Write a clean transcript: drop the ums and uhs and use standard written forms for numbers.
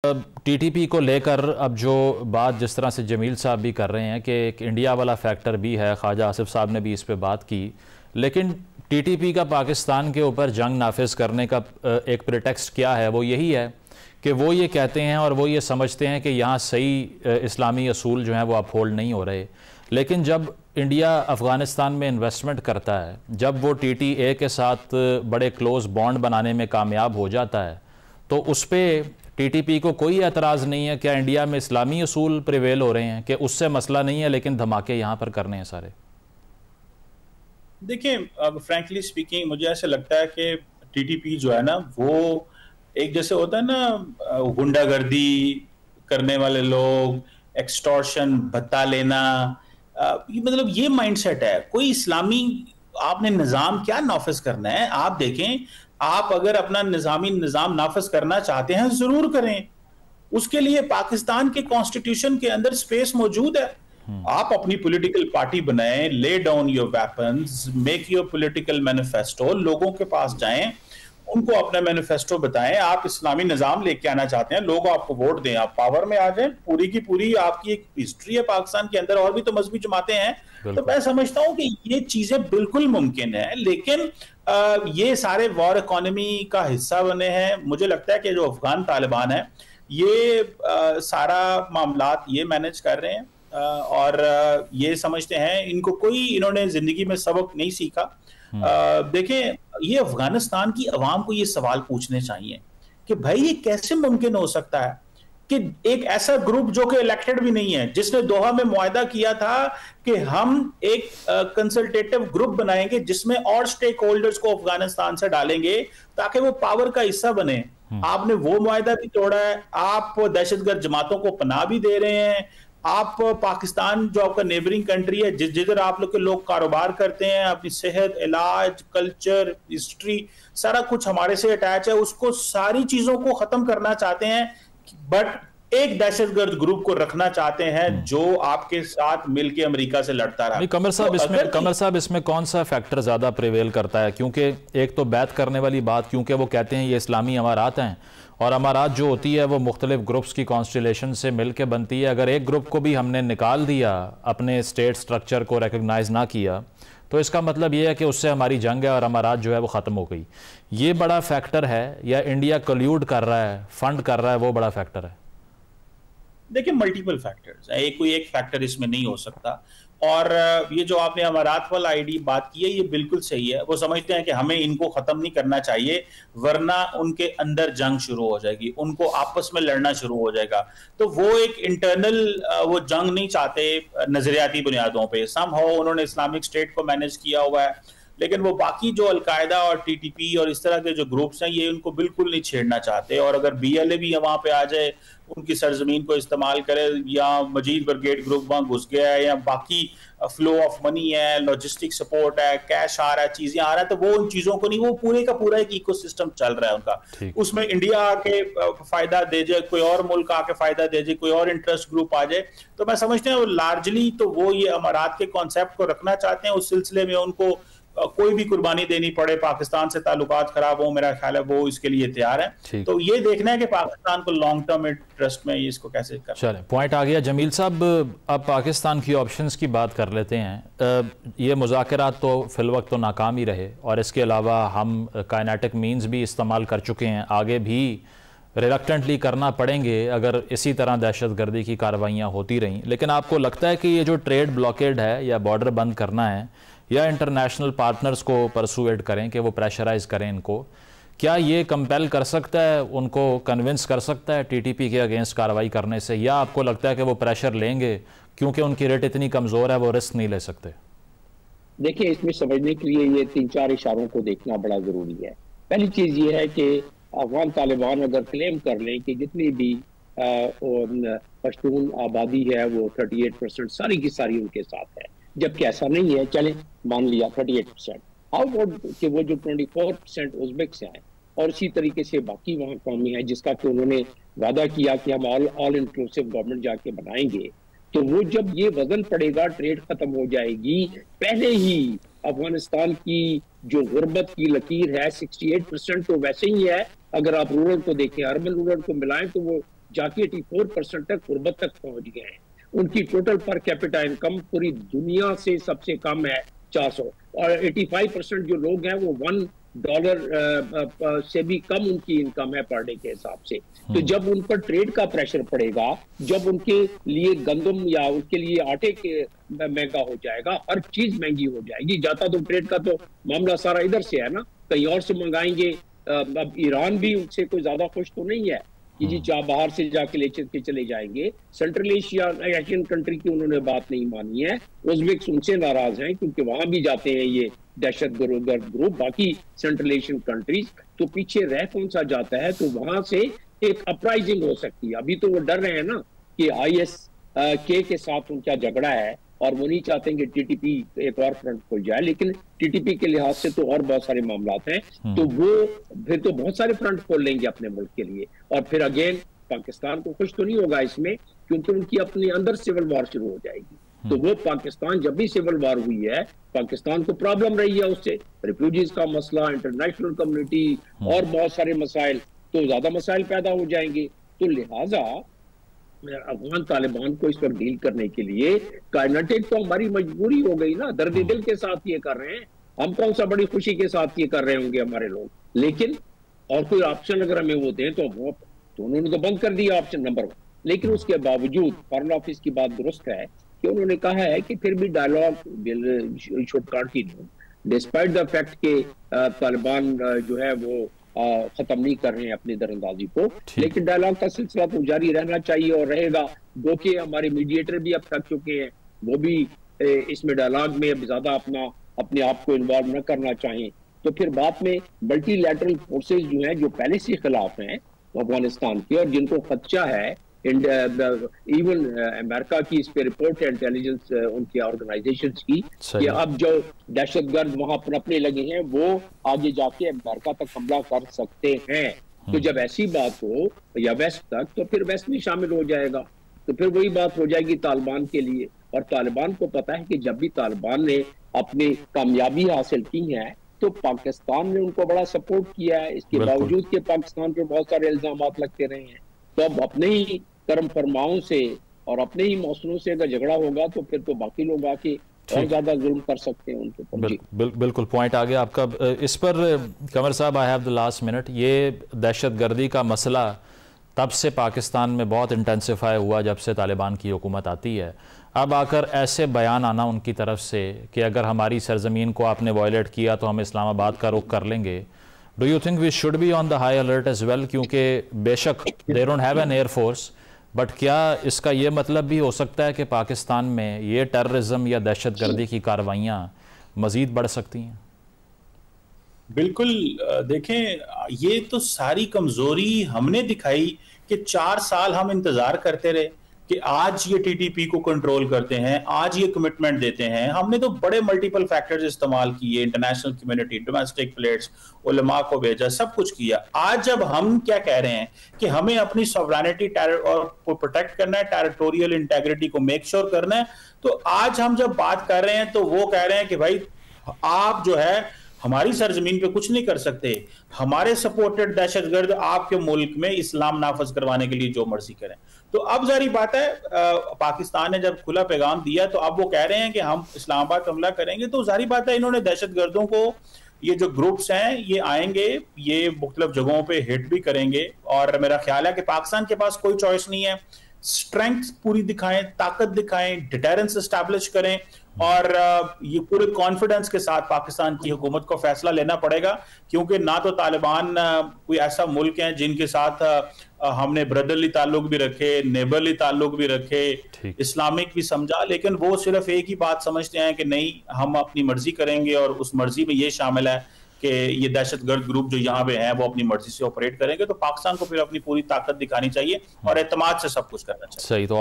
TTP को लेकर अब जो बात जिस तरह से जमील साहब भी कर रहे हैं कि एक इंडिया वाला फैक्टर भी है, ख्वाजा आसिफ साहब ने भी इस पे बात की, लेकिन टीटीपी का पाकिस्तान के ऊपर जंग नाफिज करने का एक प्रिटेक्स्ट क्या है? वो यही है कि वो ये कहते हैं और वो ये समझते हैं कि यहाँ सही इस्लामी असूल जो हैं वो अपहोल्ड नहीं हो रहे। लेकिन जब इंडिया अफ़गानिस्तान में इन्वेस्टमेंट करता है, जब वो TTA के साथ बड़े क्लोज बॉन्ड बनाने में कामयाब हो जाता है, तो उस पर TTP को कोई एतराज़ नहीं है? क्या इंडिया में इस्लामी असूल प्रिवेल हो रहे हैं कि उससे मसला नहीं है लेकिन धमाके यहाँ पर करने हैं सारे? देखिए, फ्रैंकली स्पीकिंग मुझे ऐसे लगता है कि TTP जो है ना, वो एक जैसे होता है ना, गुंडागर्दी करने वाले लोग, एक्सटॉर्शन, भत्ता लेना, मतलब ये माइंडसेट है। कोई इस्लामी आपने निज़ाम क्या नाफिज करना है? आप देखें, आप अगर अपना निज़ामी निज़ाम नाफिज करना चाहते हैं जरूर करें, उसके लिए पाकिस्तान के कॉन्स्टिट्यूशन के अंदर स्पेस मौजूद है। आप अपनी पॉलिटिकल पार्टी बनाएं, lay down your weapons, make your political manifesto, लोगों के पास जाएं, उनको अपना मैनिफेस्टो बताएं, आप इस्लामी निजाम लेके आना चाहते हैं, लोग आपको वोट दें, आप पावर में आ जाएं। पूरी की पूरी आपकी एक हिस्ट्री है पाकिस्तान के अंदर, और भी तो मजहबी जमातें हैं। तो मैं समझता हूं कि ये चीजें बिल्कुल मुमकिन है, लेकिन ये सारे वॉर इकोनॉमी का हिस्सा बने हैं। मुझे लगता है कि जो अफगान तालिबान है, ये सारा मामलात ये मैनेज कर रहे हैं, और ये समझते हैं इनको कोई इन्होंने जिंदगी में सबक नहीं सीखा। देखें, ये अफगानिस्तान की अवाम को ये सवाल पूछने चाहिए कि भाई ये कैसे मुमकिन हो सकता है कि एक ऐसा ग्रुप जो कि इलेक्टेड भी नहीं है, जिसने दोहा में मुआहदा किया था कि हम एक कंसल्टेटिव ग्रुप बनाएंगे जिसमें और स्टेक होल्डर्स को अफगानिस्तान से डालेंगे ताकि वो पावर का हिस्सा बने। आपने वो मुआहदा भी तोड़ा है। आप दहशतगर्द जमातों को पनाह भी दे रहे हैं। आप पाकिस्तान जो आपका नेबरिंग कंट्री है, जिधर आप लोग के लोग कारोबार करते हैं, अपनी सेहत, इलाज, कल्चर, हिस्ट्री, सारा कुछ हमारे से अटैच है, उसको सारी चीजों को खत्म करना चाहते हैं, बट एक दहशतगर्द ग्रुप को रखना चाहते हैं जो आपके साथ मिलकर अमेरिका से लड़ता रहा। कमर साहब, इसमें कौन सा फैक्टर ज्यादा प्रिवेल करता है? क्योंकि एक तो बैत करने वाली बात, क्योंकि वो कहते हैं ये इस्लामी अमारात हैं, और अमारात जो होती है वो मुख्तलिफ ग्रुप्स की कॉन्स्टिलेशन से मिलकर बनती है। अगर एक ग्रुप को भी हमने निकाल दिया, अपने स्टेट स्ट्रक्चर को रिकग्नाइज ना किया, तो इसका मतलब ये है कि उससे हमारी जंग है और अमारात जो है वो ख़त्म हो गई। ये बड़ा फैक्टर है, या इंडिया कल्यूड कर रहा है, फंड कर रहा है, वो बड़ा फैक्टर है? देखिए, मल्टीपल फैक्टर्स है, कोई एक फैक्टर इसमें नहीं हो सकता। और ये जो आपने अमारात वाला आईडी बात की है, ये बिल्कुल सही है। वो समझते हैं कि हमें इनको खत्म नहीं करना चाहिए, वरना उनके अंदर जंग शुरू हो जाएगी, उनको आपस में लड़ना शुरू हो जाएगा। तो वो एक इंटरनल वो जंग नहीं चाहते नजरियाती बुनियादों पे। समहाउ उन्होंने इस्लामिक स्टेट को मैनेज किया हुआ है, लेकिन वो बाकी जो अलकायदा और TTP और इस तरह के जो ग्रुप्स हैं, ये उनको बिल्कुल नहीं छेड़ना चाहते। और अगर BLA भी वहां पे आ जाए, उनकी सरजमीन को इस्तेमाल करे, या मजीद ब्रिगेड ग्रुप वहां घुस गया है, या बाकी फ्लो ऑफ मनी है, लॉजिस्टिक सपोर्ट है, कैश आ रहा है, चीजें आ रहा है, तो वो उन चीजों को नहीं, वो पूरे का पूरा एक इकोसिस्टम चल रहा है उनका। उसमें इंडिया आके फायदा दे जाए, कोई और मुल्क आके फायदा दे जाए, कोई और इंटरेस्ट ग्रुप आ जाए, तो मैं समझते हैं लार्जली तो वो ये अमारात के कॉन्सेप्ट को रखना चाहते हैं। उस सिलसिले में उनको कोई भी कुर्बानी देनी पड़े, पाकिस्तान से ताल्लुकात खराब हो, मेरा ख्याल है वो इसके लिए तैयार है। तो ये देखना है कि पाकिस्तान को लॉन्ग टर्म इंटरेस्ट में इसको कैसे करना। चलें, पॉइंट आ गया। जमील साहब, अब पाकिस्तान की ऑप्शंस की बात कर लेते हैं। ये मुज़ाकरात तो फिलवक्त तो नाकाम ही रहे, और इसके अलावा हम काइनेटिक मीन्स भी इस्तेमाल कर चुके हैं, आगे भी रिलक्टेंटली करना पड़ेंगे अगर इसी तरह दहशतगर्दी की कार्रवाइयाँ होती रहीं। लेकिन आपको लगता है कि ये जो ट्रेड ब्लॉकेड है, या बॉर्डर बंद करना है, या इंटरनेशनल पार्टनर्स को परसुएड करें कि वो प्रेशराइज करें इनको, क्या ये कंपेल कर सकता है, उनको कन्विंस कर सकता है TTP के अगेंस्ट कार्रवाई करने से? या आपको लगता है कि वो प्रेशर लेंगे क्योंकि उनकी रेट इतनी कमज़ोर है, वो रिस्क नहीं ले सकते? देखिए, इसमें समझने के लिए ये 3-4 इशारों को देखना बड़ा ज़रूरी है। पहली चीज़ ये है कि अफगान तालिबान अगर क्लेम कर लें कि जितनी भी पश्तून आबादी है वो 38% सारी की सारी उनके साथ है, जबकि ऐसा नहीं है, चले मान लिया 38%, हाउ अबाउट कि वो जो 24% उज़्बेक्स हैं और इसी तरीके से बाकी वहाँ कौमी है, जिसका कि उन्होंने वादा किया कि हम ऑल इंक्लूसिव गवर्नमेंट जाके बनाएंगे, तो वो जब ये वजन पड़ेगा, ट्रेड खत्म हो जाएगी। पहले ही अफगानिस्तान की जो गुर्बत की लकीर है 68% तो वैसे ही है। अगर आप रूरल को देखें, अर्बन रूरल को मिलाएं, तो वो जाके 84% तक गुर्बत तक पहुंच गए हैं। उनकी टोटल पर कैपिटा इनकम पूरी दुनिया से सबसे कम है 400, और 85% जो लोग हैं वो $1 से भी कम उनकी इनकम है पर डे के हिसाब से। तो जब उन पर ट्रेड का प्रेशर पड़ेगा, जब उनके लिए गंदम या उनके लिए आटे के महंगा हो जाएगा, हर चीज महंगी हो जाएगी। जाता तो ट्रेड का तो मामला सारा इधर से है ना, कहीं और से मंगाएंगे। अब ईरान भी उनसे कोई ज्यादा खुश तो नहीं है कि जी चाह बाहर से जाके ले के चले जाएंगे। सेंट्रल एशियन कंट्री की उन्होंने बात नहीं मानी है। उज़्बेक उनसे नाराज हैं क्योंकि वहां भी जाते हैं ये दहशतगर्द ग्रुप। बाकी सेंट्रल एशियन कंट्रीज तो पीछे रह कौन सा जाता है, तो वहां से एक अपराइजिंग हो सकती है। अभी तो वो डर रहे हैं ना कि IS के साथ उनका झगड़ा है और वो नहीं चाहते कि TTP एक और फ्रंट खुल जाए, लेकिन TTP के लिहाज से तो और बहुत सारे मामला हैं, तो वो फिर तो बहुत सारे फ्रंट खोल लेंगे अपने मुल्क के लिए। और फिर अगेन पाकिस्तान को खुश तो नहीं होगा इसमें, क्योंकि उनकी अपने अंदर सिविल वॉर शुरू हो जाएगी। तो वो पाकिस्तान जब भी सिविल वॉर हुई है, पाकिस्तान को प्रॉब्लम रही है उससे, रिफ्यूजीज का मसला, इंटरनेशनल कम्युनिटी और बहुत सारे मसाइल, तो ज्यादा मसाइल पैदा हो जाएंगे। तो लिहाजा अफगान तालिबान को इस पर डील करने के लिए कायनेटिक तो हमारी मजबूरी हो गई ना, दर्द दिल के साथ ये कर रहे हैं। हम कौन सा बड़ी खुशी के साथ ये कर रहे होंगे हमारे लोग, लेकिन और कोई ऑप्शन अगर हमें वो दें तो उन्होंने तो बंद कर दिया ऑप्शन नंबर 1। लेकिन उसके बावजूद फॉरेन ऑफिस की बात दुरुस्त है कि उन्होंने कहा है कि फिर भी dialogue should continue despite the fact के तालिबान जो है वो खत्म नहीं कर रहे हैं अपनी दरअंदाजी को, लेकिन डायलॉग का सिलसिला तो जारी रहना चाहिए और रहेगा। दो के हमारे मीडिएटर भी अब थक चुके हैं, वो भी इसमें डायलॉग में अब ज्यादा अपने आप को इन्वॉल्व न करना चाहें। तो फिर बाद में मल्टीलैटरल फोर्सेज जो हैं, जो पहले से खिलाफ हैं अफगानिस्तान के, और जिनको खदशा है इवन अमेरिका की इस पे रिपोर्ट है इंटेलिजेंस उनकी ऑर्गेनाइजेशन की कि अब जो दहशतगर्द वहां पनपने लगे हैं वो आगे जाके अमेरिका तक हमला कर सकते हैं। तो जब ऐसी बात हो या वेस्ट तक, तो फिर वेस्ट भी शामिल हो जाएगा। तो फिर वही बात हो जाएगी तालिबान के लिए। और तालिबान को पता है कि जब भी तालिबान ने अपनी कामयाबी हासिल की है तो पाकिस्तान ने उनको बड़ा सपोर्ट किया है। इसके बावजूद कि पाकिस्तान पर बहुत सारे इल्जाम लगते रहे हैं, तो अब अपने ही कर्म फरमाओं से और अपने ही मौसलों से अगर झगड़ा होगा तो फिर तो बाकी लोग आके और ज्यादा जुल्म कर सकते हैं उनके ऊपर। बिल्कुल पॉइंट आ गया आपका। इस पर कमर साहब, I have the last minute. ये दहशतगर्दी का मसला तब से पाकिस्तान में बहुत इंटेंसिफाई हुआ जब से तालिबान की हुकूमत आती है। अब आकर ऐसे बयान आना उनकी तरफ से कि अगर हमारी सरजमीन को आपने वायलेट किया तो हम इस्लामाबाद का रुख कर लेंगे। Do you think we should be on the high alert as well? क्योंकि बेशक they don't have an air force, but क्या इसका ये मतलब भी हो सकता है कि पाकिस्तान में ये टेररिज्म या दहशतगर्दी की कार्रवाइयाँ मजीद बढ़ सकती हैं? बिल्कुल। देखें, ये तो सारी कमजोरी हमने दिखाई कि 4 साल हम इंतजार करते रहे कि आज ये TTP को कंट्रोल करते हैं, आज ये कमिटमेंट देते हैं। हमने तो बड़े मल्टीपल फैक्टर्स इस्तेमाल किए, इंटरनेशनल कम्युनिटी, डोमेस्टिक प्लेयर्स, उलमा को भेजा, सब कुछ किया। आज जब हम क्या कह रहे हैं कि हमें अपनी सॉवरेनिटी और को प्रोटेक्ट करना है, टेरिटोरियल इंटेग्रिटी को मेक श्योर करना है, तो आज हम जब बात कर रहे हैं तो वो कह रहे हैं कि भाई आप जो है हमारी सरजमीन पे कुछ नहीं कर सकते, हमारे सपोर्टेड दहशतगर्द आपके मुल्क में इस्लाम नाफज करवाने के लिए जो मर्जी करें। तो अब जारी बात है, पाकिस्तान ने जब खुला पैगाम दिया तो अब वो कह रहे हैं कि हम इस्लामाबाद हमला करेंगे। तो जारी बात है, इन्होंने दहशतगर्दों को, ये जो ग्रुप्स हैं ये आएंगे, ये मुख्तलिफ जगहों पे हिट भी करेंगे। और मेरा ख्याल है कि पाकिस्तान के पास कोई चॉइस नहीं है, स्ट्रेंथ पूरी दिखाएं, ताकत दिखाएं, डिटेरेंस एस्टैब्लिश करें और ये पूरे कॉन्फिडेंस के साथ पाकिस्तान की हुकूमत को फैसला लेना पड़ेगा। क्योंकि ना तो तालिबान कोई ऐसा मुल्क है जिनके साथ हमने ब्रदरली ताल्लुक भी रखे, नेबरली ताल्लुक भी रखे, इस्लामिक भी समझा, लेकिन वो सिर्फ एक ही बात समझते हैं कि नहीं, हम अपनी मर्जी करेंगे। और उस मर्जी में ये शामिल है कि ये दहशतगर्द ग्रुप जो यहाँ पे हैं वो अपनी मर्जी से ऑपरेट करेंगे। तो पाकिस्तान को फिर अपनी पूरी ताकत दिखानी चाहिए और एतमाद से सब कुछ करना चाहिए। सही। तो